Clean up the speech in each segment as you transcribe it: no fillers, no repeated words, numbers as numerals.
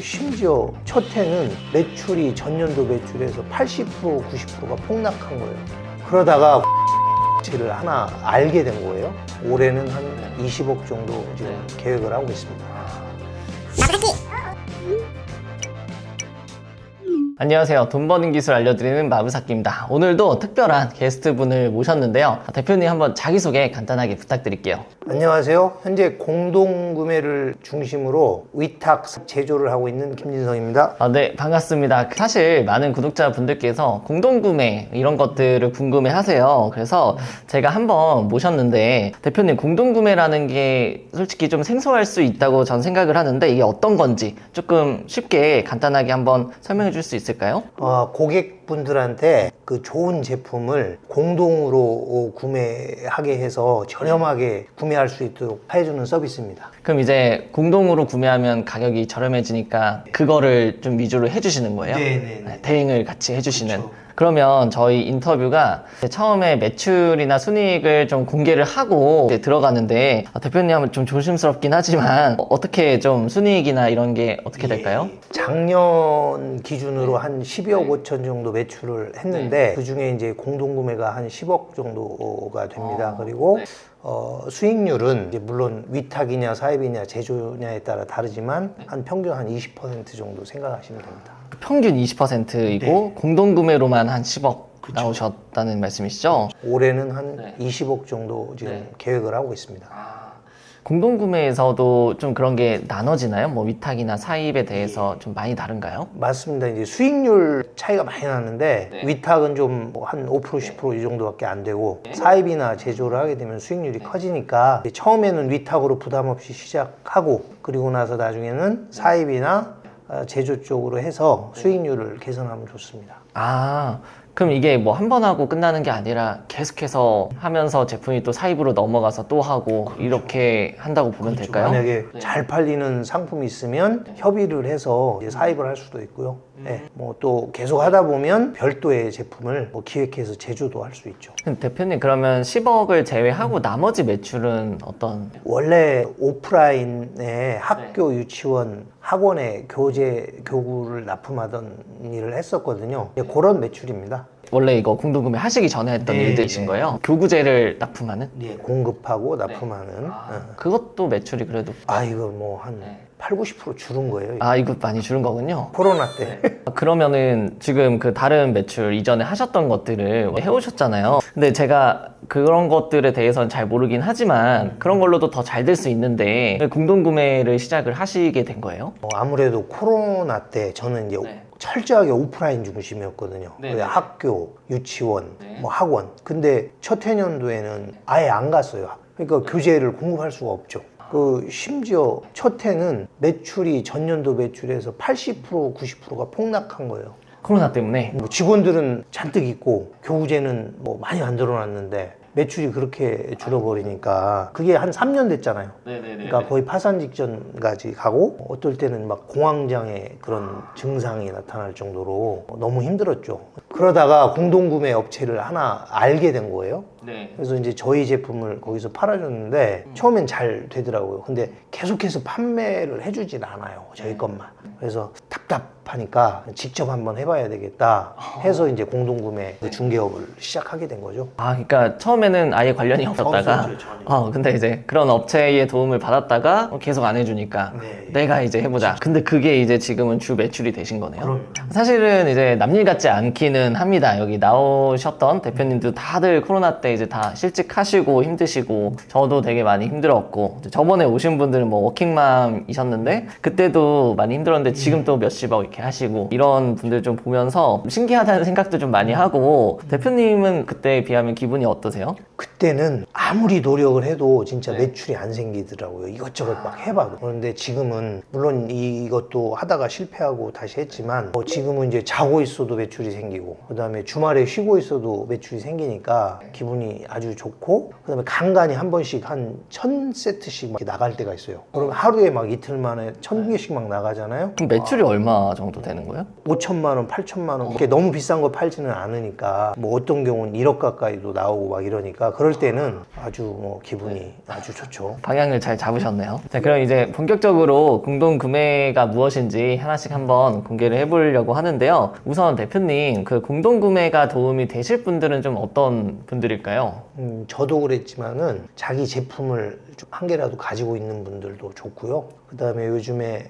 심지어 첫 해는 매출이 전년도 매출에서 80% 90%가 폭락한 거예요. 그러다가 를 하나 알게 된 거예요. 올해는 한 20억 정도 지금 계획을 하고 있습니다. 안녕하세요. 돈 버는 기술 알려드리는 마부사키입니다. 오늘도 특별한 게스트분을 모셨는데요. 대표님 한번 자기소개 간단하게 부탁드릴게요. 안녕하세요. 현재 공동구매를 중심으로 위탁 제조를 하고 있는 김진성입니다. 네, 반갑습니다. 사실 많은 구독자분들께서 공동구매 이런 것들을 궁금해 하세요. 그래서 제가 한번 모셨는데 대표님 공동구매라는 게 솔직히 좀 생소할 수 있다고 전 생각을 하는데 이게 어떤 건지 조금 쉽게 간단하게 한번 설명해 줄 수 있을까요? 고객분들한테 그 좋은 제품을 공동으로 구매하게 해서 저렴하게 구매할 수 있도록 해주는 서비스입니다. 그럼 이제 공동으로 구매하면 가격이 저렴해지니까 그거를 좀 위주로 해주시는 거예요? 네네. 대행을 같이 해주시는. 그쵸. 그러면 저희 인터뷰가 처음에 매출이나 순이익을 좀 공개를 하고 이제 들어가는데 대표님은 좀 조심스럽긴 하지만 어떻게 좀 순이익이나 이런 게 어떻게 될까요? 작년 기준으로 한 12억 5천 정도 매출을 했는데 그 중에 이제 공동구매가 한 10억 정도가 됩니다. 그리고 수익률은 이제 물론 위탁이냐 사입이냐 제조냐에 따라 다르지만 한 평균 한 20% 정도 생각하시면 됩니다. 평균 20%이고 공동구매로만 한 10억 나오셨다는 말씀이시죠? 올해는 한 20억 정도 지금 계획을 하고 있습니다. 공동구매에서도 좀 그런 게 나눠지나요? 뭐 위탁이나 사입에 대해서 좀 많이 다른가요? 맞습니다. 이제 수익률 차이가 많이 나는데 위탁은 좀 한 5% 10% 이 정도밖에 안 되고 사입이나 제조를 하게 되면 수익률이 커지니까 처음에는 위탁으로 부담 없이 시작하고 그리고 나서 나중에는 사입이나 제조 쪽으로 해서 수익률을 개선하면 좋습니다. 그럼 이게 뭐 한 번 하고 끝나는 게 아니라 계속해서 하면서 제품이 또 사입으로 넘어가서 또 하고 이렇게 한다고 보면 될까요? 만약에 잘 팔리는 상품이 있으면 협의를 해서 이제 사입을 할 수도 있고요. 뭐 또 계속 하다 보면 별도의 제품을 뭐 기획해서 제조도 할 수 있죠. 대표님 그러면 10억을 제외하고 나머지 매출은 어떤? 원래 오프라인에 학교, 유치원, 학원에 교구를 납품하던 일을 했었거든요. 그런 매출입니다. 원래 이거 공동구매 하시기 전에 했던 일들이신 거예요? 교구제를 납품하는? 공급하고 납품하는. 그것도 매출이 그래도 이거 뭐 한 8, 90% 줄은 거예요. 이거 많이 줄은 거군요. 코로나 때. 그러면은 지금 그 다른 매출 이전에 하셨던 것들을 해오셨잖아요. 근데 제가 그런 것들에 대해서는 잘 모르긴 하지만 그런 걸로도 더 잘 될 수 있는데 왜 공동구매를 시작을 하시게 된 거예요? 아무래도 코로나 때 저는 이제 철저하게 오프라인 중심이었거든요. 학교, 유치원, 뭐 학원. 근데 첫 해년도에는 아예 안 갔어요. 그러니까 교재를 공급할 수가 없죠. 심지어 첫 해는 매출이 전년도 매출에서 80% 90%가 폭락한 거예요. 코로나 때문에? 뭐 직원들은 잔뜩 있고 교구제는 뭐 많이 안 들어놨는데 매출이 그렇게 줄어버리니까 그게 한 3년 됐잖아요. 그러니까 거의 파산 직전까지 가고 어떨 때는 막 공황장애 그런 증상이 나타날 정도로 너무 힘들었죠. 그러다가 공동구매 업체를 하나 알게 된 거예요. 그래서 이제 저희 제품을 거기서 팔아줬는데 처음엔 잘 되더라고요. 근데 계속해서 판매를 해주진 않아요. 저희 것만. 그래서 답답하니까 직접 한번 해봐야 되겠다 해서 이제 공동구매 중개업을 시작하게 된 거죠. 그러니까 처음에는 아예 관련이 없었다가 근데 이제 그런 업체의 도움을 받았다가 계속 안 해주니까 내가 이제 해보자. 근데 그게 이제 지금은 주 매출이 되신 거네요. 사실은 이제 남일 같지 않기는 합니다. 여기 나오셨던 대표님도 다들 코로나 때 이제 다 실직하시고 힘드시고 저도 되게 많이 힘들었고 저번에 오신 분들은 뭐 워킹맘이셨는데 그때도 많이 힘들었는데 지금 또 몇십억 이렇게 하시고 이런 분들 좀 보면서 신기하다는 생각도 좀 많이 하고 대표님은 그때에 비하면 기분이 어떠세요? 그때는 아무리 노력을 해도 진짜 매출이 안 생기더라고요. 이것저것 막 해봐도. 그런데 지금은 물론 이것도 하다가 실패하고 다시 했지만 지금은 이제 자고 있어도 매출이 생기고 그 다음에 주말에 쉬고 있어도 매출이 생기니까 기분이 제품이 아주 좋고, 그다음에 간간히 한 번씩 한 1000세트씩 막 나갈 때가 있어요. 그럼 하루에 막 이틀 만에 1000개씩 막 나가잖아요. 그럼 매출이 얼마 정도 되는 거예요? 5천만 원, 8천만 원. 이렇게 너무 비싼 거 팔지는 않으니까, 뭐 어떤 경우는 1억 가까이도 나오고 막 이러니까, 그럴 때는 아주 뭐 기분이 아주 좋죠. 방향을 잘 잡으셨네요. 자, 그럼 이제 본격적으로 공동 구매가 무엇인지 하나씩 한번 공개를 해보려고 하는데요. 우선 대표님, 그 공동 구매가 도움이 되실 분들은 좀 어떤 분들일까요? 저도 그랬지만은 자기 제품을 좀 한 개라도 가지고 있는 분들도 좋고요. 그 다음에 요즘에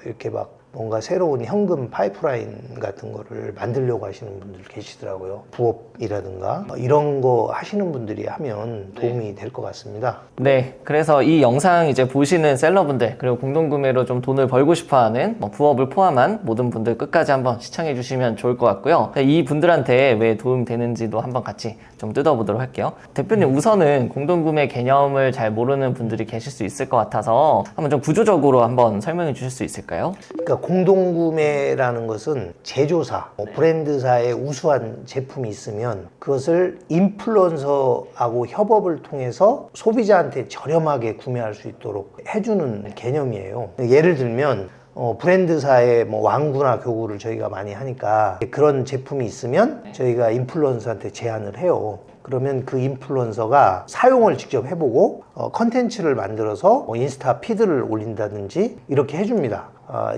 이렇게 막 뭔가 새로운 현금 파이프라인 같은 거를 만들려고 하시는 분들 계시더라고요. 부업이라든가 이런 거 하시는 분들이 하면 도움이 될 것 같습니다. 네, 그래서 이 영상 이제 보시는 셀러분들, 그리고 공동구매로 좀 돈을 벌고 싶어하는 부업을 포함한 모든 분들 끝까지 한번 시청해 주시면 좋을 것 같고요. 이 분들한테 왜 도움이 되는지도 한번 같이 좀 뜯어보도록 할게요. 대표님, 우선은 공동구매 개념을 잘 모르는 분들이 계실 수 있을 것 같아서 한번 좀 구조적으로 한번 설명해 주실 수 있을까요? 그러니까 공동구매라는 것은 제조사, 브랜드사의 우수한 제품이 있으면 그것을 인플루언서하고 협업을 통해서 소비자한테 저렴하게 구매할 수 있도록 해주는 개념이에요. 예를 들면 브랜드사의 뭐 왕구나 교구를 저희가 많이 하니까 그런 제품이 있으면 저희가 인플루언서한테 제안을 해요. 그러면 그 인플루언서가 사용을 직접 해보고 컨텐츠를 만들어서 인스타 피드를 올린다든지 이렇게 해줍니다.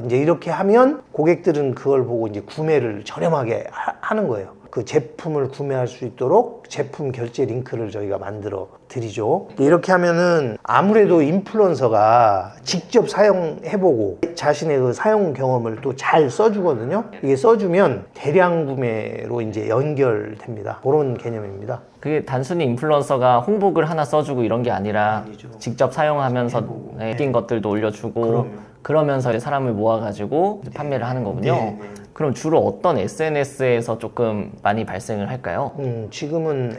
이제 이렇게 하면 고객들은 그걸 보고 이제 구매를 저렴하게 하는 거예요. 그 제품을 구매할 수 있도록 제품 결제 링크를 저희가 만들어 드리죠. 이렇게 하면은 아무래도 인플루언서가 직접 사용해보고 자신의 그 사용 경험을 또 잘 써주거든요. 이게 써주면 대량 구매로 이제 연결됩니다. 그런 개념입니다. 그게 단순히 인플루언서가 홍보글 하나 써주고 이런 게 아니라 아니죠. 직접 사용하면서 느낀 것들도 올려주고 그럼요. 그러면서 이제 사람을 모아가지고 이제 판매를 하는 거군요. 네. 그럼 주로 어떤 SNS에서 조금 많이 발생을 할까요? 지금은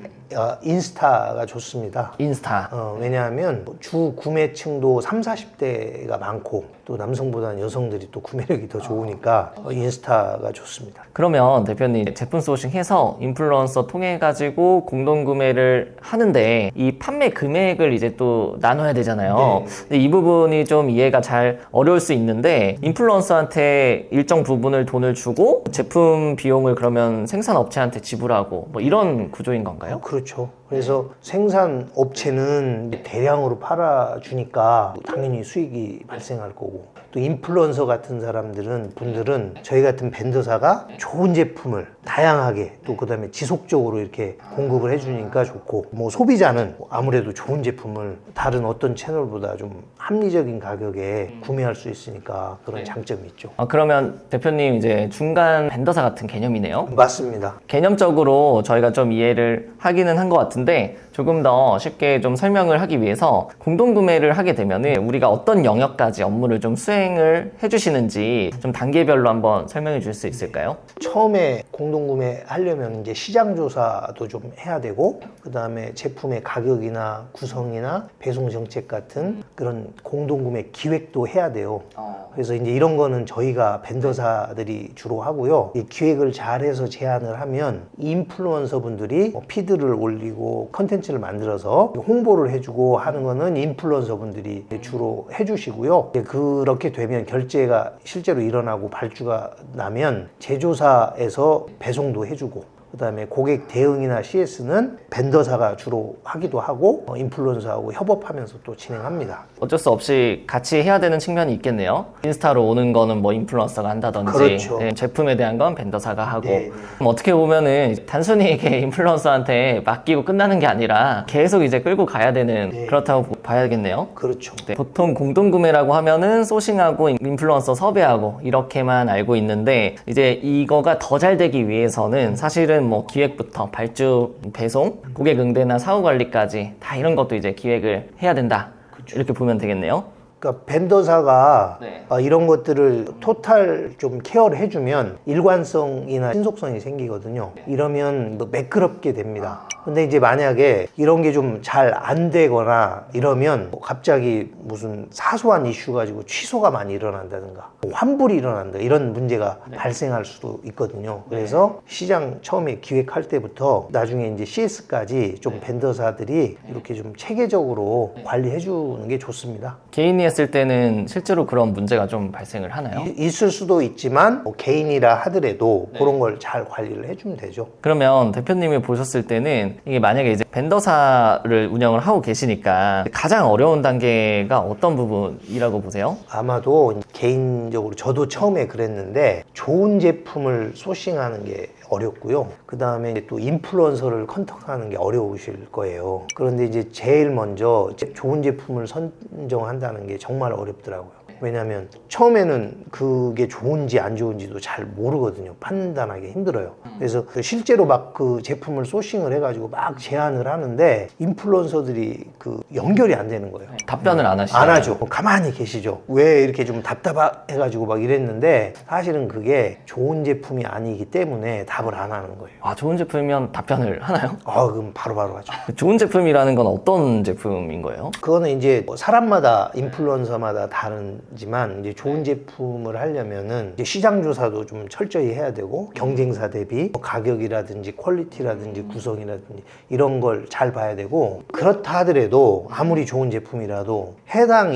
인스타가 좋습니다. 인스타. 왜냐하면 주 구매층도 30, 40대가 많고 또 남성보다는 여성들이 또 구매력이 더 좋으니까 인스타가 좋습니다. 그러면 대표님, 제품 소싱해서 인플루언서 통해 가지고 공동 구매를 하는데 이 판매 금액을 이제 또 나눠야 되잖아요. 네. 근데 이 부분이 좀 이해가 잘 어려울 수 있는데, 인플루언서한테 일정 부분을 돈을 주고 제품 비용을 그러면 생산업체한테 지불하고 뭐 이런 구조인 건가요? 그렇죠. 그래서 생산 업체는 대량으로 팔아주니까 당연히 수익이 발생할 거고, 또 인플루언서 같은 분들은 저희 같은 벤더사가 좋은 제품을 다양하게 또 그다음에 지속적으로 이렇게 공급을 해주니까 좋고, 뭐 소비자는 아무래도 좋은 제품을 다른 어떤 채널보다 좀 합리적인 가격에 구매할 수 있으니까 그런 장점이 있죠. 그러면 대표님, 이제 중간 벤더사 같은 개념이네요. 맞습니다. 개념적으로 저희가 좀 이해를 하기는 한 것 같은데, 조금 더 쉽게 좀 설명을 하기 위해서 공동구매를 하게 되면은 우리가 어떤 영역까지 업무를 좀 수행을 해주시는지 좀 단계별로 한번 설명해 주실 수 있을까요? 처음에 공동구매 하려면 이제 시장 조사도 좀 해야 되고, 그 다음에 제품의 가격이나 구성이나 배송 정책 같은 그런 공동구매 기획도 해야 돼요. 그래서 이제 이런 거는 저희가 벤더사들이 주로 하고요. 이 기획을 잘해서 제안을 하면 인플루언서 분들이 피드를 올리고 컨텐츠를 만들어서 홍보를 해주고 하는 거는 인플루언서 분들이 주로 해주시고요. 그렇게 되면 결제가 실제로 일어나고 발주가 나면 제조사에서 배송도 해주고, 그 다음에 고객 대응이나 CS는 벤더사가 주로 하기도 하고 인플루언서하고 협업하면서 또 진행합니다. 어쩔 수 없이 같이 해야 되는 측면이 있겠네요. 인스타로 오는 거는 뭐 인플루언서가 한다든지, 그렇죠. 네, 제품에 대한 건 벤더사가 하고, 네. 그럼 어떻게 보면은 단순히 이렇게 인플루언서한테 맡기고 끝나는 게 아니라 계속 이제 끌고 가야 되는, 네. 그렇다고 봐야겠네요. 그렇죠. 네, 보통 공동구매라고 하면은 소싱하고 인플루언서 섭외하고 이렇게만 알고 있는데, 이제 이거가 더 잘 되기 위해서는 사실은 뭐 기획부터 발주, 배송, 고객 응대나 사후 관리까지 다 이런 것도 이제 기획을 해야 된다. 그렇죠. 이렇게 보면 되겠네요. 그러니까 벤더사가 네. 이런 것들을 토탈 좀 케어를 해주면 일관성이나 신속성이 생기거든요. 이러면 뭐 매끄럽게 됩니다. 근데 이제 만약에 이런 게 좀 잘 안 되거나 이러면 뭐 갑자기 무슨 사소한 이슈 가지고 취소가 많이 일어난다든가 환불이 일어난다 이런 문제가 발생할 수도 있거든요. 그래서 시장 처음에 기획할 때부터 나중에 이제 CS까지 좀 벤더사들이 이렇게 좀 체계적으로 관리해 주는 게 좋습니다. 개인이 했을 때는 실제로 그런 문제가 좀 발생을 하나요? 있을 수도 있지만 뭐 개인이라 하더라도 그런 걸 잘 관리를 해주면 되죠. 그러면 대표님이 보셨을 때는 이게 만약에 이제 벤더사를 운영을 하고 계시니까 가장 어려운 단계가 어떤 부분이라고 보세요? 아마도 개인적으로 저도 처음에 그랬는데 좋은 제품을 소싱하는 게 어렵고요. 그 다음에 또 인플루언서를 컨택하는 게 어려우실 거예요. 그런데 이제 제일 먼저 좋은 제품을 선정한다는 게 정말 어렵더라고요. 왜냐하면 처음에는 그게 좋은지 안 좋은지도 잘 모르거든요. 판단하기 힘들어요. 그래서 실제로 막 그 제품을 소싱을 해가지고 막 제안을 하는데 인플루언서들이 그 연결이 안 되는 거예요. 답변을 안 하시죠? 안 하죠. 가만히 계시죠. 왜 이렇게 좀 답답해가지고 막 이랬는데 사실은 그게 좋은 제품이 아니기 때문에 답을 안 하는 거예요. 아, 좋은 제품이면 답변을 하나요? 그럼 바로바로 하죠. 좋은 제품이라는 건 어떤 제품인 거예요? 그거는 이제 뭐 사람마다 인플루언서마다 다르지만 이제 좋은 제품을 하려면은 이제 시장 조사도 좀 철저히 해야 되고 경쟁사 대비 뭐 가격이라든지 퀄리티라든지 구성이라든지 이런 걸 잘 봐야 되고 그렇다 하더라도 아무리 좋은 제품이라도 해당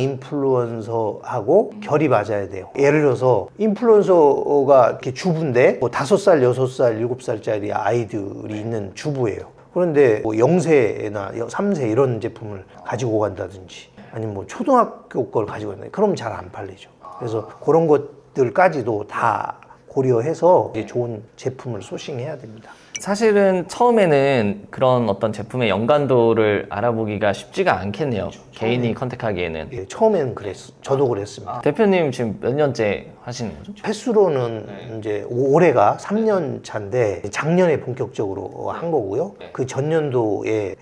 인플루언서하고 결이 맞아야 돼요. 예를 들어서 인플루언서가 이렇게 주부인데 뭐 5살, 6살, 7살짜리 아이들이 있는 주부예요. 그런데 뭐 0세나 3세 이런 제품을 가지고 간다든지 아니면 뭐 초등학교 걸 가지고 간다든지 그러면 잘 안 팔리죠. 그래서 그런 것들까지도 다 고려해서 이제 좋은 제품을 소싱해야 됩니다. 사실은 처음에는 그런 어떤 제품의 연관도를 알아보기가 쉽지가 않겠네요. 개인이 컨택하기에는. 예, 처음에는 저도 그랬습니다. 대표님 지금 몇 년째 하시는 거죠? 횟수로는 이제 올해가 3년 차인데 작년에 본격적으로 한 거고요. 그 전년도에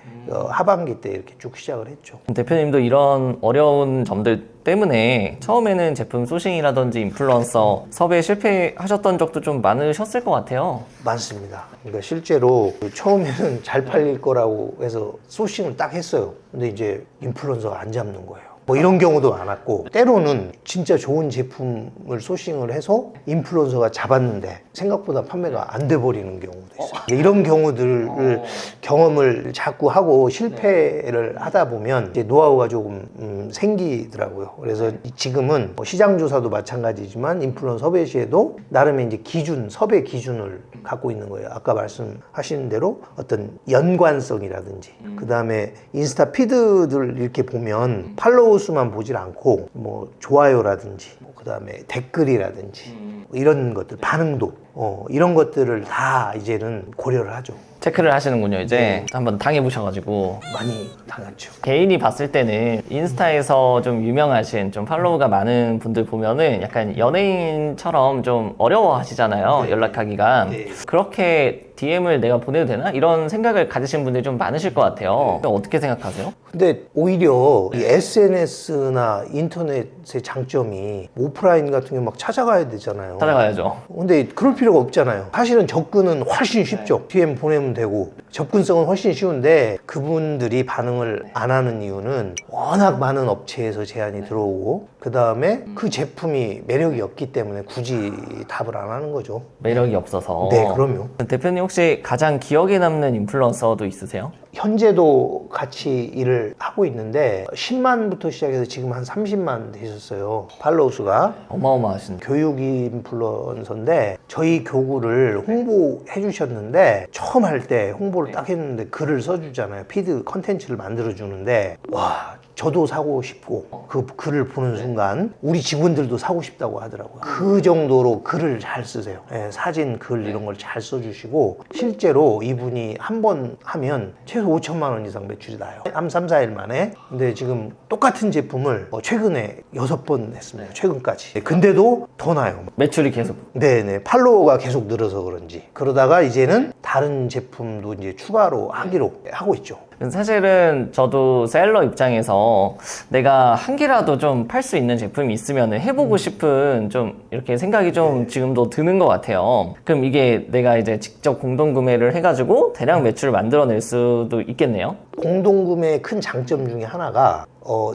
하반기 때 이렇게 쭉 시작을 했죠. 대표님도 이런 어려운 점들 때문에 처음에는 제품 소싱이라든지 인플루언서 섭외에 실패하셨던 적도 좀 많으셨을 것 같아요. 많습니다. 그러니까 실제로 처음에는 잘 팔릴 거라고 해서 소싱을 딱 했어요. 근데 이제 인플루언서가 안 잡는 거예요. 뭐 이런 경우도 많았고 때로는 진짜 좋은 제품을 소싱을 해서 인플루언서가 잡았는데 생각보다 판매가 안 돼 버리는 경우도 있어요. 이런 경우들을 경험을 자꾸 하고 실패를 하다 보면 이제 노하우가 조금 생기더라고요. 그래서 지금은 뭐 시장 조사도 마찬가지지만 인플루언서 섭외 시에도 나름의 이제 기준, 섭외 기준을 갖고 있는 거예요. 아까 말씀하신 대로 어떤 연관성이라든지 그 다음에 인스타 피드들 이렇게 보면 팔로우 수만 보질 않고 뭐 좋아요라든지 그 다음에 댓글이라든지 이런 것들 반응도 이런 것들을 다 이제는 고려를 하죠. 체크를 하시는군요. 이제 한번 당해보셔가지고. 많이 당했죠. 개인이 봤을 때는 인스타에서 좀 유명하신 좀 팔로우가 많은 분들 보면은 약간 연예인처럼 좀 어려워하시잖아요. 연락하기가. 네. 그렇게 DM을 내가 보내도 되나? 이런 생각을 가지신 분들이 좀 많으실 것 같아요. 어떻게 생각하세요? 근데 오히려 이 SNS나 인터넷의 장점이 오프라인 같은 경우 막 찾아가야 되잖아요. 찾아가야죠. 근데 그럴 필요가 없잖아요. 사실은 접근은 훨씬 쉽죠. DM 보내면 되고 접근성은 훨씬 쉬운데 그분들이 반응을 안 하는 이유는 워낙 많은 업체에서 제안이 들어오고 그 다음에 그 제품이 매력이 없기 때문에 굳이 답을 안 하는 거죠. 매력이 없어서. 네, 그럼요. 대표님 혹시 가장 기억에 남는 인플루언서도 있으세요? 현재도 같이 일을 하고 있는데 10만부터 시작해서 지금 한 30만 되셨어요. 팔로우 수가. 어마어마하신. 교육 인플루언서인데 저희 교구를 홍보해 주셨는데 처음 할 때 홍보를 딱 했는데 글을 써주잖아요. 피드 컨텐츠를 만들어 주는데 와 저도 사고 싶고 그 글을 보는 순간 우리 직원들도 사고 싶다고 하더라고요. 그 정도로 글을 잘 쓰세요. 예, 사진, 글 이런 걸 잘 써주시고 실제로 이분이 한 번 하면 최소 5천만 원 이상 매출이 나요. 3, 4일 만에. 근데 지금 똑같은 제품을 최근에 6번 했습니다. 최근까지. 근데도 더 나요. 매출이 계속. 네네. 팔로워가 계속 늘어서 그런지. 그러다가 이제는 다른 제품도 이제 추가로 하기로 하고 있죠. 사실은 저도 셀러 입장에서 내가 한 개라도 좀 팔 수 있는 제품이 있으면 해보고 싶은 좀 이렇게 생각이 좀 지금도 드는 것 같아요. 그럼 이게 내가 이제 직접 공동구매를 해가지고 대량 매출을 만들어낼 수도 있겠네요. 공동구매의 큰 장점 중에 하나가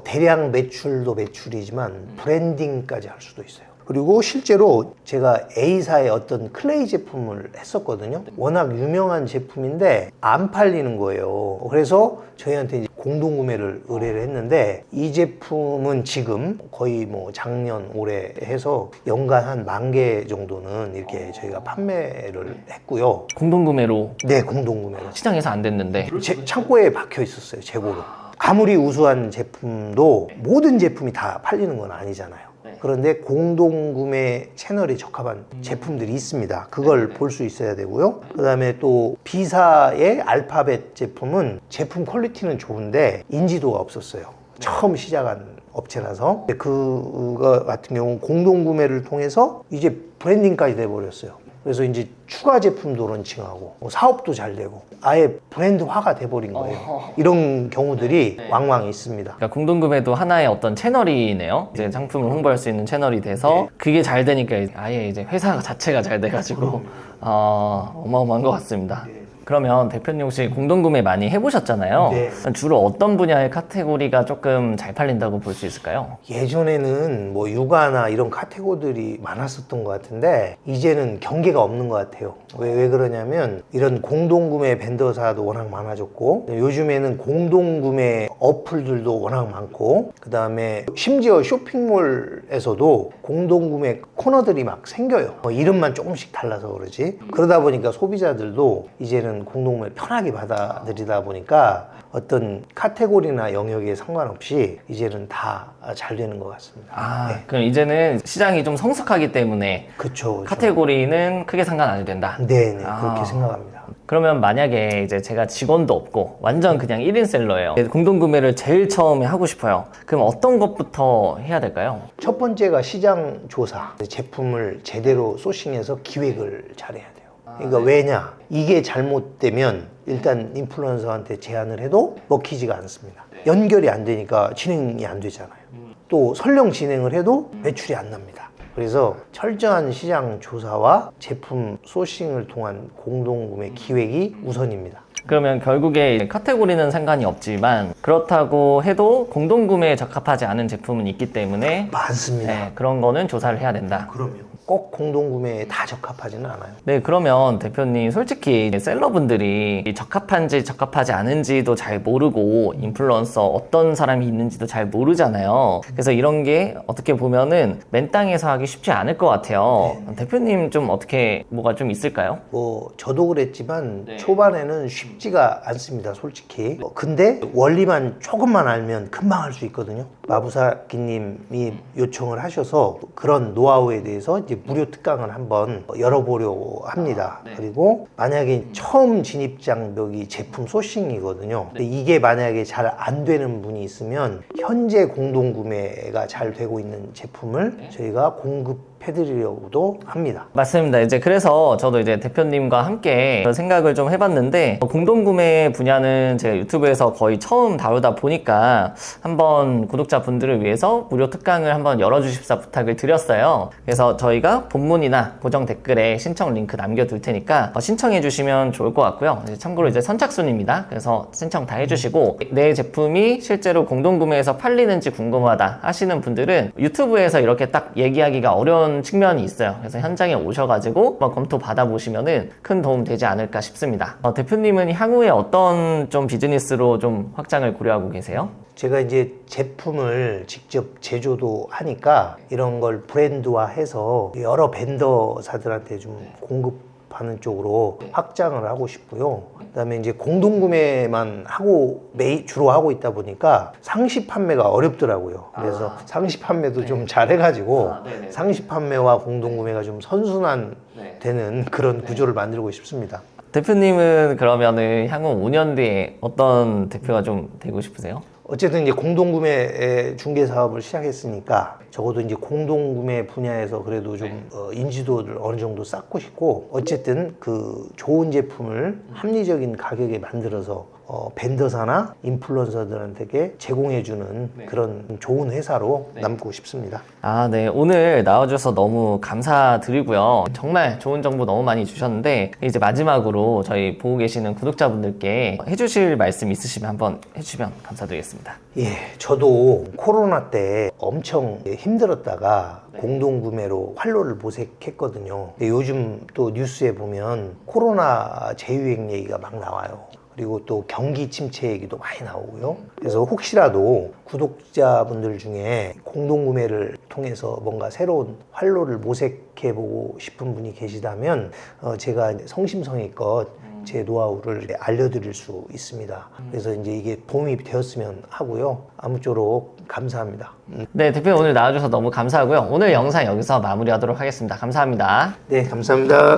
대량 매출도 매출이지만 브랜딩까지 할 수도 있어요. 그리고 실제로 제가 A사의 어떤 클레이 제품을 했었거든요. 워낙 유명한 제품인데 안 팔리는 거예요. 그래서 저희한테 이제 공동구매를 의뢰를 했는데 이 제품은 지금 거의 뭐 작년 올해 해서 연간 한 10,000개 정도는 이렇게 저희가 판매를 했고요. 공동구매로? 네, 공동구매로. 시장에서 안 됐는데 제 창고에 박혀 있었어요, 재고로. 아무리 우수한 제품도 모든 제품이 다 팔리는 건 아니잖아요. 그런데 공동구매 채널에 적합한 제품들이 있습니다. 그걸 볼 수 있어야 되고요. 그 다음에 또 B사의 알파벳 제품은 제품 퀄리티는 좋은데 인지도가 없었어요. 처음 시작한 업체라서. 그거 같은 경우는 공동구매를 통해서 이제 브랜딩까지 돼버렸어요. 그래서 이제 추가 제품도 론칭하고 사업도 잘 되고 아예 브랜드화가 돼버린 거예요. 이런 경우들이 왕왕 있습니다. 그러니까 공동구매도 하나의 어떤 채널이네요. 이제 상품을 홍보할 수 있는 채널이 돼서 그게 잘 되니까 아예 이제 회사 자체가 잘 돼가지고 어마어마한 것 같습니다. 그러면 대표님 혹시 공동구매 많이 해보셨잖아요. 네. 주로 어떤 분야의 카테고리가 조금 잘 팔린다고 볼 수 있을까요? 예전에는 뭐 육아나 이런 카테고리들이 많았었던 것 같은데 이제는 경계가 없는 것 같아요. 왜 그러냐면 이런 공동구매 벤더사도 워낙 많아졌고 요즘에는 공동구매 어플들도 워낙 많고 그 다음에 심지어 쇼핑몰에서도 공동구매 코너들이 막 생겨요. 이름만 조금씩 달라서 그러지. 그러다 보니까 소비자들도 이제는 공동구매 편하게 받아들이다 보니까 어떤 카테고리나 영역에 상관없이 이제는 다 잘 되는 것 같습니다. 네. 그럼 이제는 시장이 좀 성숙하기 때문에 그쵸. 카테고리는 크게 상관 안 해도 된다. 네네, 그렇게 생각합니다. 그러면 만약에 이제 제가 직원도 없고 완전 그냥 1인 셀러예요. 공동구매를 제일 처음에 하고 싶어요. 그럼 어떤 것부터 해야 될까요? 첫 번째가 시장 조사. 제품을 제대로 소싱해서 기획을 잘해야 돼요. 그러니까 왜냐? 이게 잘못되면 일단 인플루언서한테 제안을 해도 먹히지가 않습니다. 연결이 안 되니까 진행이 안 되잖아요. 또 설령 진행을 해도 매출이 안 납니다. 그래서 철저한 시장 조사와 제품 소싱을 통한 공동구매 기획이 우선입니다. 그러면 결국에 카테고리는 상관이 없지만 그렇다고 해도 공동구매에 적합하지 않은 제품은 있기 때문에 많습니다. 네, 그런 거는 조사를 해야 된다. 그럼요. 꼭 공동구매에 다 적합하지는 않아요. 네, 그러면 대표님 솔직히 셀러분들이 적합한지 적합하지 않은지도 잘 모르고 인플루언서 어떤 사람이 있는지도 잘 모르잖아요. 그래서 이런 게 어떻게 보면은 맨 땅에서 하기 쉽지 않을 것 같아요. 대표님 좀 어떻게 뭐가 좀 있을까요? 뭐 저도 그랬지만 초반에는 쉽지가 않습니다, 솔직히. 근데 원리만 조금만 알면 금방 할 수 있거든요. 마부사기님이 요청을 하셔서 그런 노하우에 대해서 이제 무료 특강을 한번 열어보려고 합니다. 그리고 만약에 처음 진입 장벽이 제품 소싱이거든요. 근데 이게 만약에 잘 안 되는 분이 있으면 현재 공동구매가 잘 되고 있는 제품을 저희가 공급해드리려고도 합니다. 맞습니다. 이제 그래서 저도 이제 대표님과 함께 생각을 좀 해봤는데 공동구매 분야는 제가 유튜브에서 거의 처음 다루다 보니까 한번 구독자분들을 위해서 무료 특강을 한번 열어주십사 부탁을 드렸어요. 그래서 저희가 본문이나 고정 댓글에 신청 링크 남겨둘 테니까 신청해 주시면 좋을 것 같고요. 참고로 이제 선착순입니다. 그래서 신청 다 해주시고 내 제품이 실제로 공동구매에서 팔리는지 궁금하다 하시는 분들은 유튜브에서 이렇게 딱 얘기하기가 어려운 측면이 있어요. 그래서 현장에 오셔가지고 검토 받아보시면은 큰 도움 되지 않을까 싶습니다. 대표님은 향후에 어떤 좀 비즈니스로 좀 확장을 고려하고 계세요? 제가 이제 제품을 직접 제조도 하니까 이런 걸 브랜드화해서 여러 벤더사들한테 좀 공급하는 쪽으로 확장을 하고 싶고요. 그다음에 이제 공동구매만 하고 주로 하고 있다 보니까 상시 판매가 어렵더라고요. 그래서 상시 판매도 좀 잘해가지고 상시 판매와 공동구매가 좀 선순환 되는 그런 구조를 만들고 싶습니다. 대표님은 그러면은 향후 5년 뒤에 어떤 대표가 좀 되고 싶으세요? 어쨌든 이제 공동구매 중개 사업을 시작했으니까 적어도 이제 공동구매 분야에서 그래도 좀 인지도를 어느 정도 쌓고 싶고 어쨌든 그 좋은 제품을 합리적인 가격에 만들어서 벤더사나 인플루언서들한테 제공해주는 그런 좋은 회사로 남고 싶습니다. 아, 네. 오늘 나와주셔서 너무 감사드리고요. 정말 좋은 정보 너무 많이 주셨는데, 이제 마지막으로 저희 보고 계시는 구독자분들께 해주실 말씀 있으시면 한번 해주시면 감사드리겠습니다. 예, 저도 코로나 때 엄청 힘들었다가 공동구매로 활로를 모색했거든요. 근데 요즘 또 뉴스에 보면 코로나 재유행 얘기가 막 나와요. 그리고 또 경기 침체 얘기도 많이 나오고요. 그래서 혹시라도 구독자분들 중에 공동구매를 통해서 뭔가 새로운 활로를 모색해보고 싶은 분이 계시다면 제가 성심성의껏 제 노하우를 알려드릴 수 있습니다. 그래서 이제 이게 도움이 되었으면 하고요. 아무쪼록 감사합니다. 네, 대표님 오늘 나와주셔서 너무 감사하고요. 오늘 영상 여기서 마무리하도록 하겠습니다. 감사합니다. 네, 감사합니다.